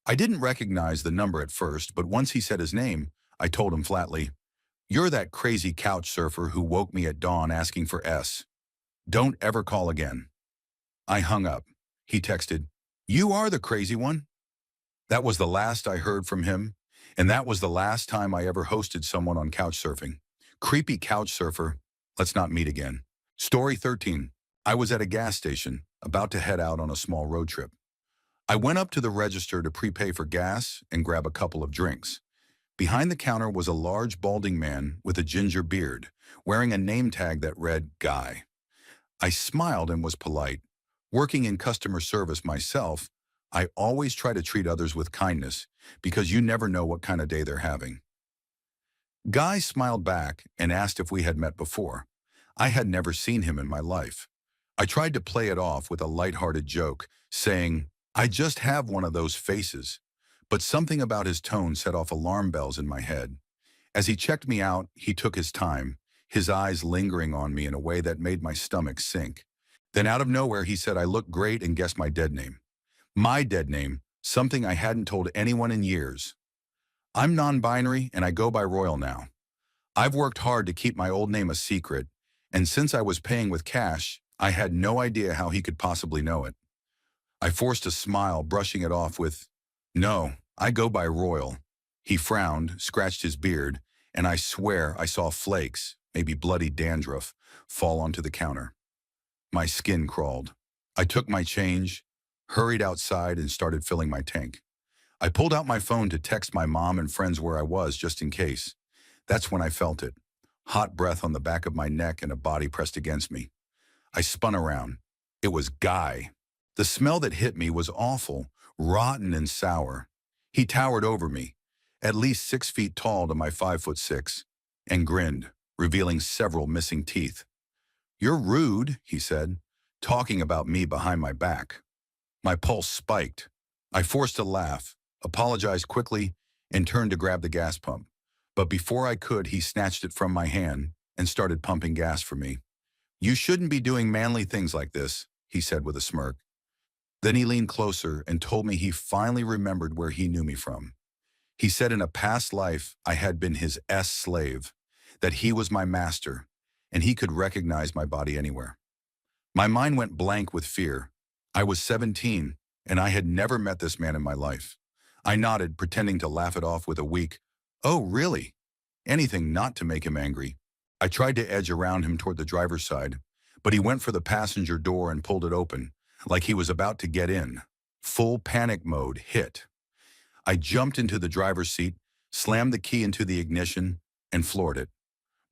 I didn't recognize the number at first, but once he said his name, I told him flatly, you're that crazy couch surfer who woke me at dawn asking for S. Don't ever call again. I hung up. He texted, you are the crazy one? That was the last I heard from him, and that was the last time I ever hosted someone on couch surfing. Creepy couch surfer, let's not meet again. Story 13. I was at a gas station, about to head out on a small road trip. I went up to the register to prepay for gas and grab a couple of drinks. Behind the counter was a large balding man with a ginger beard, wearing a name tag that read Guy. I smiled and was polite. Working in customer service myself, I always try to treat others with kindness because you never know what kind of day they're having. Guy smiled back and asked if we had met before. I had never seen him in my life. I tried to play it off with a lighthearted joke, saying, I just have one of those faces. But something about his tone set off alarm bells in my head. As he checked me out, he took his time, his eyes lingering on me in a way that made my stomach sink. Then out of nowhere, he said I looked great and guessed my dead name. My dead name, something I hadn't told anyone in years. I'm non-binary and I go by Royal now. I've worked hard to keep my old name a secret, and since I was paying with cash, I had no idea how he could possibly know it. I forced a smile, brushing it off with, no, I go by Royal. He frowned, scratched his beard, and I swear I saw flakes, maybe bloody dandruff, fall onto the counter. My skin crawled. I took my change, hurried outside, and started filling my tank. I pulled out my phone to text my mom and friends where I was, just in case. That's when I felt it. Hot breath on the back of my neck and a body pressed against me. I spun around. It was Guy. The smell that hit me was awful, rotten and sour. He towered over me, at least 6 feet tall to my 5'6", and grinned, revealing several missing teeth. You're rude, he said, talking about me behind my back. My pulse spiked. I forced a laugh, apologized quickly, and turned to grab the gas pump. But before I could, he snatched it from my hand and started pumping gas for me. You shouldn't be doing manly things like this, he said with a smirk. Then he leaned closer and told me he finally remembered where he knew me from. He said in a past life I had been his slave, that he was my master, and he could recognize my body anywhere. My mind went blank with fear. I was 17, and I had never met this man in my life. I nodded, pretending to laugh it off with a weak, oh, really? Anything not to make him angry. I tried to edge around him toward the driver's side, but he went for the passenger door and pulled it open, like he was about to get in. Full panic mode hit. I jumped into the driver's seat, slammed the key into the ignition, and floored it.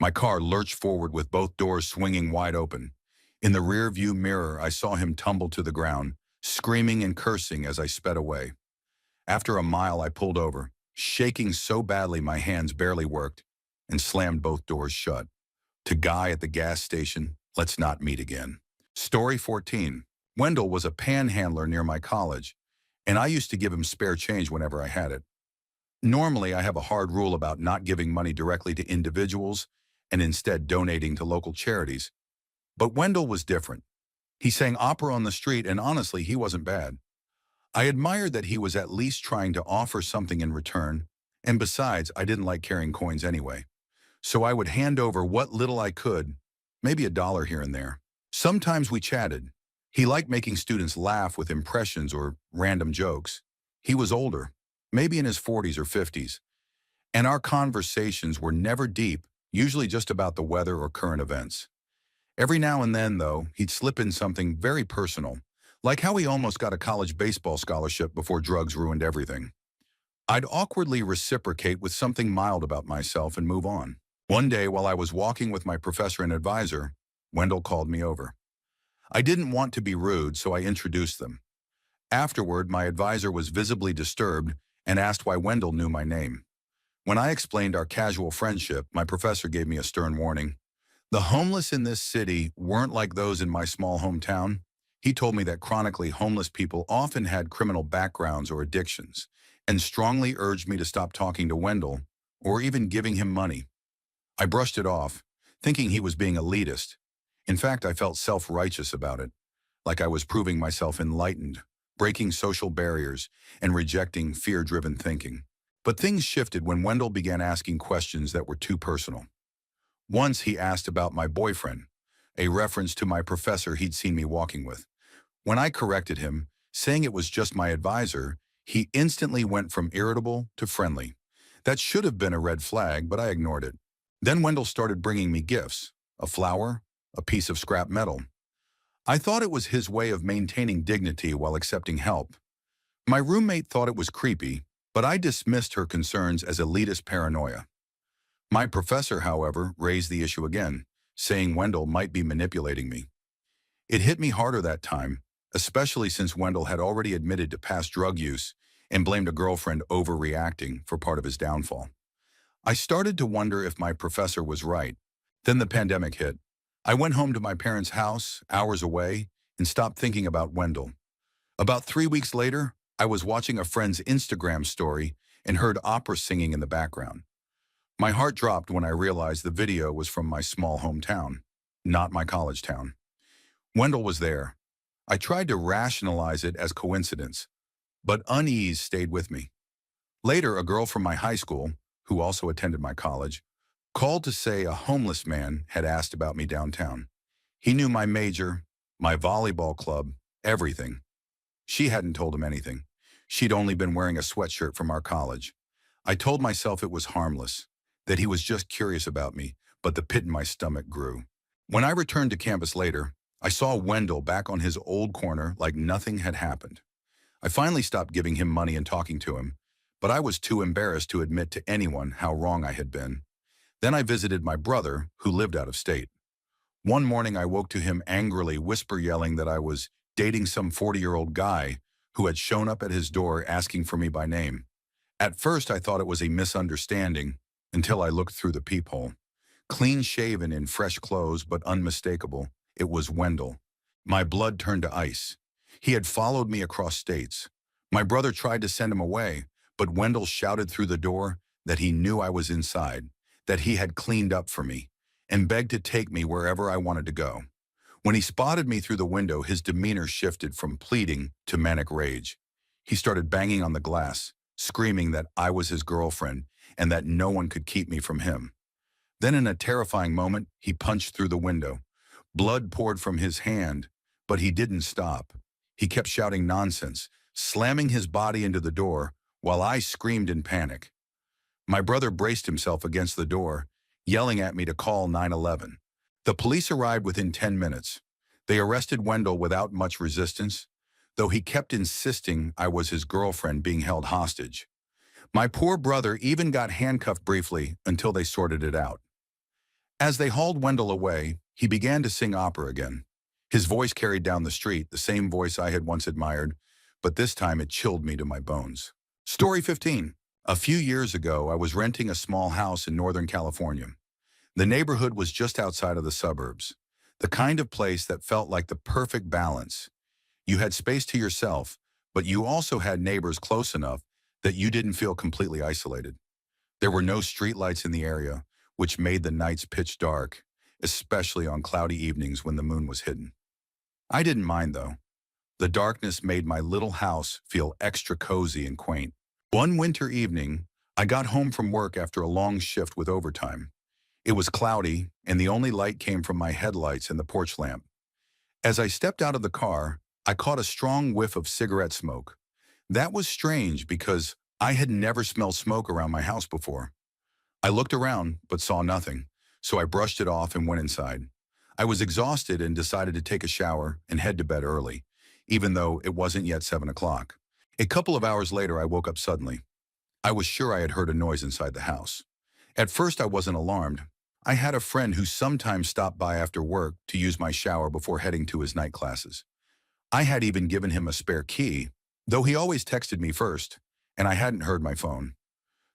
My car lurched forward with both doors swinging wide open. In the rear-view mirror, I saw him tumble to the ground, screaming and cursing as I sped away. After a mile, I pulled over, shaking so badly my hands barely worked, and slammed both doors shut. To Guy at the gas station, let's not meet again. Story 14. Wendell was a panhandler near my college, and I used to give him spare change whenever I had it. Normally, I have a hard rule about not giving money directly to individuals and instead donating to local charities. But Wendell was different. He sang opera on the street, and honestly, he wasn't bad. I admired that he was at least trying to offer something in return, and besides, I didn't like carrying coins anyway. So I would hand over what little I could, maybe $1 here and there. Sometimes we chatted. He liked making students laugh with impressions or random jokes. He was older, maybe in his 40s or 50s, and our conversations were never deep, usually just about the weather or current events. Every now and then, though, he'd slip in something very personal, like how he almost got a college baseball scholarship before drugs ruined everything. I'd awkwardly reciprocate with something mild about myself and move on. One day, while I was walking with my professor and advisor, Wendell called me over. I didn't want to be rude, so I introduced them. Afterward, my advisor was visibly disturbed and asked why Wendell knew my name. When I explained our casual friendship, my professor gave me a stern warning. The homeless in this city weren't like those in my small hometown. He told me that chronically homeless people often had criminal backgrounds or addictions, and strongly urged me to stop talking to Wendell or even giving him money. I brushed it off, thinking he was being elitist. In fact, I felt self-righteous about it, like I was proving myself enlightened, breaking social barriers, and rejecting fear-driven thinking. But things shifted when Wendell began asking questions that were too personal. Once he asked about my boyfriend, a reference to my professor he'd seen me walking with. When I corrected him, saying it was just my advisor, he instantly went from irritable to friendly. That should have been a red flag, but I ignored it. Then Wendell started bringing me gifts, a flower, a piece of scrap metal. I thought it was his way of maintaining dignity while accepting help. My roommate thought it was creepy, but I dismissed her concerns as elitist paranoia. My professor, however, raised the issue again, saying Wendell might be manipulating me. It hit me harder that time, especially since Wendell had already admitted to past drug use and blamed a girlfriend overreacting for part of his downfall. I started to wonder if my professor was right. Then the pandemic hit. I went home to my parents' house, hours away, and stopped thinking about Wendell. About 3 weeks later, I was watching a friend's Instagram story and heard opera singing in the background. My heart dropped when I realized the video was from my small hometown, not my college town. Wendell was there. I tried to rationalize it as coincidence, but unease stayed with me. Later, a girl from my high school, who also attended my college, called to say a homeless man had asked about me downtown. He knew my major, my volleyball club, everything. She hadn't told him anything. She'd only been wearing a sweatshirt from our college. I told myself it was harmless, that he was just curious about me, but the pit in my stomach grew. When I returned to campus later, I saw Wendell back on his old corner like nothing had happened. I finally stopped giving him money and talking to him, but I was too embarrassed to admit to anyone how wrong I had been. Then I visited my brother, who lived out of state. One morning I woke to him angrily whisper yelling that I was dating some 40-year-old guy who had shown up at his door asking for me by name. At first I thought it was a misunderstanding until I looked through the peephole. Clean shaven in fresh clothes but unmistakable, it was Wendell. My blood turned to ice. He had followed me across states. My brother tried to send him away, but Wendell shouted through the door that he knew I was inside, that he had cleaned up for me, and begged to take me wherever I wanted to go. When he spotted me through the window, his demeanor shifted from pleading to manic rage. He started banging on the glass, screaming that I was his girlfriend and that no one could keep me from him. Then in a terrifying moment, he punched through the window. Blood poured from his hand, but he didn't stop. He kept shouting nonsense, slamming his body into the door while I screamed in panic. My brother braced himself against the door, yelling at me to call 911. The police arrived within 10 minutes. They arrested Wendell without much resistance, though he kept insisting I was his girlfriend being held hostage. My poor brother even got handcuffed briefly until they sorted it out. As they hauled Wendell away, he began to sing opera again. His voice carried down the street, the same voice I had once admired, but this time it chilled me to my bones. Story 15. A few years ago, I was renting a small house in Northern California. The neighborhood was just outside of the suburbs, the kind of place that felt like the perfect balance. You had space to yourself, but you also had neighbors close enough that you didn't feel completely isolated. There were no streetlights in the area, which made the nights pitch dark, especially on cloudy evenings when the moon was hidden. I didn't mind, though. The darkness made my little house feel extra cozy and quaint. One winter evening, I got home from work after a long shift with overtime. It was cloudy, and the only light came from my headlights and the porch lamp. As I stepped out of the car, I caught a strong whiff of cigarette smoke. That was strange because I had never smelled smoke around my house before. I looked around, but saw nothing, so I brushed it off and went inside. I was exhausted and decided to take a shower and head to bed early, even though it wasn't yet 7 o'clock. A couple of hours later, I woke up suddenly. I was sure I had heard a noise inside the house. At first, I wasn't alarmed. I had a friend who sometimes stopped by after work to use my shower before heading to his night classes. I had even given him a spare key, though he always texted me first, and I hadn't heard my phone.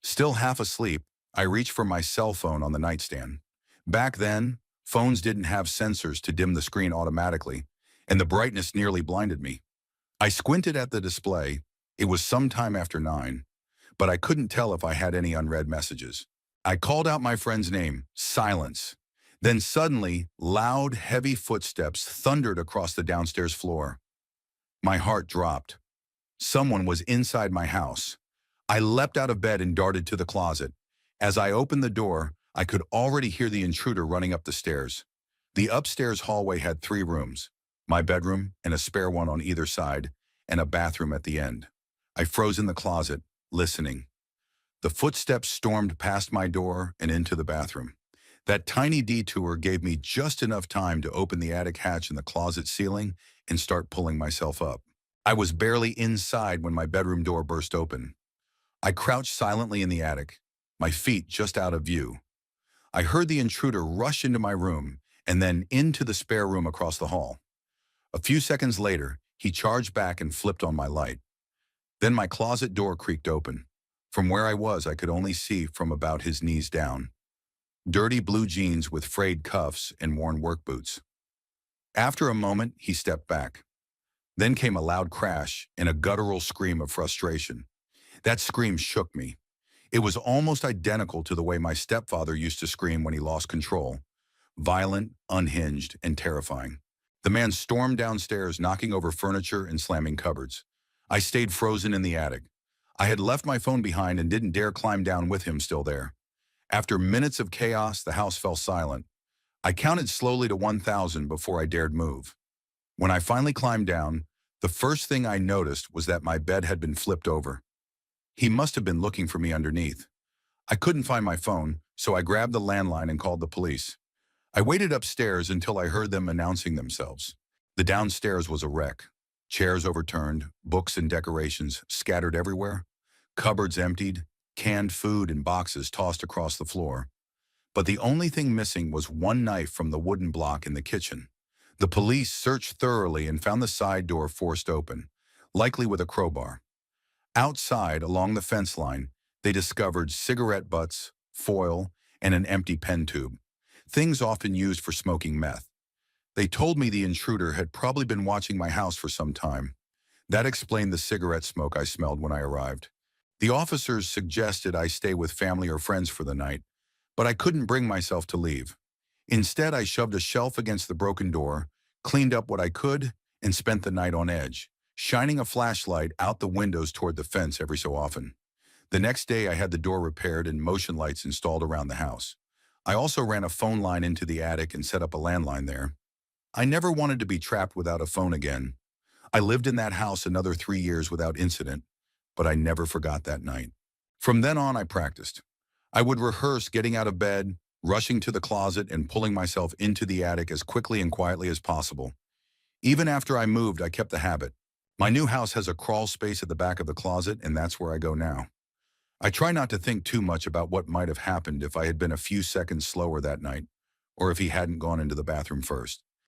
Still half asleep, I reached for my cell phone on the nightstand. Back then, phones didn't have sensors to dim the screen automatically, and the brightness nearly blinded me. I squinted at the display. It was sometime after 9, but I couldn't tell if I had any unread messages. I called out my friend's name, silence. Then suddenly, loud, heavy footsteps thundered across the downstairs floor. My heart dropped. Someone was inside my house. I leapt out of bed and darted to the closet. As I opened the door, I could already hear the intruder running up the stairs. The upstairs hallway had 3 rooms, my bedroom and a spare one on either side, and a bathroom at the end. I froze in the closet, listening. The footsteps stormed past my door and into the bathroom. That tiny detour gave me just enough time to open the attic hatch in the closet ceiling and start pulling myself up. I was barely inside when my bedroom door burst open. I crouched silently in the attic, my feet just out of view. I heard the intruder rush into my room and then into the spare room across the hall. A few seconds later, he charged back and flipped on my light. Then my closet door creaked open. From where I was, I could only see from about his knees down. Dirty blue jeans with frayed cuffs and worn work boots. After a moment, he stepped back. Then came a loud crash and a guttural scream of frustration. That scream shook me. It was almost identical to the way my stepfather used to scream when he lost control. Violent, unhinged, and terrifying. The man stormed downstairs, knocking over furniture and slamming cupboards. I stayed frozen in the attic. I had left my phone behind and didn't dare climb down with him still there. After minutes of chaos, the house fell silent. I counted slowly to 1,000 before I dared move. When I finally climbed down, the first thing I noticed was that my bed had been flipped over. He must have been looking for me underneath. I couldn't find my phone, so I grabbed the landline and called the police. I waited upstairs until I heard them announcing themselves. The downstairs was a wreck. Chairs overturned, books and decorations scattered everywhere, cupboards emptied, canned food and boxes tossed across the floor. But the only thing missing was one knife from the wooden block in the kitchen. The police searched thoroughly and found the side door forced open, likely with a crowbar. Outside, along the fence line, they discovered cigarette butts, foil, and an empty pen tube, things often used for smoking meth. They told me the intruder had probably been watching my house for some time. That explained the cigarette smoke I smelled when I arrived. The officers suggested I stay with family or friends for the night, but I couldn't bring myself to leave. Instead, I shoved a shelf against the broken door, cleaned up what I could, and spent the night on edge, shining a flashlight out the windows toward the fence every so often. The next day, I had the door repaired and motion lights installed around the house. I also ran a phone line into the attic and set up a landline there. I never wanted to be trapped without a phone again. I lived in that house another 3 years without incident, but I never forgot that night. From then on, I practiced. I would rehearse getting out of bed, rushing to the closet, and pulling myself into the attic as quickly and quietly as possible. Even after I moved, I kept the habit. My new house has a crawl space at the back of the closet, and that's where I go now. I try not to think too much about what might have happened if I had been a few seconds slower that night, or if he hadn't gone into the bathroom first.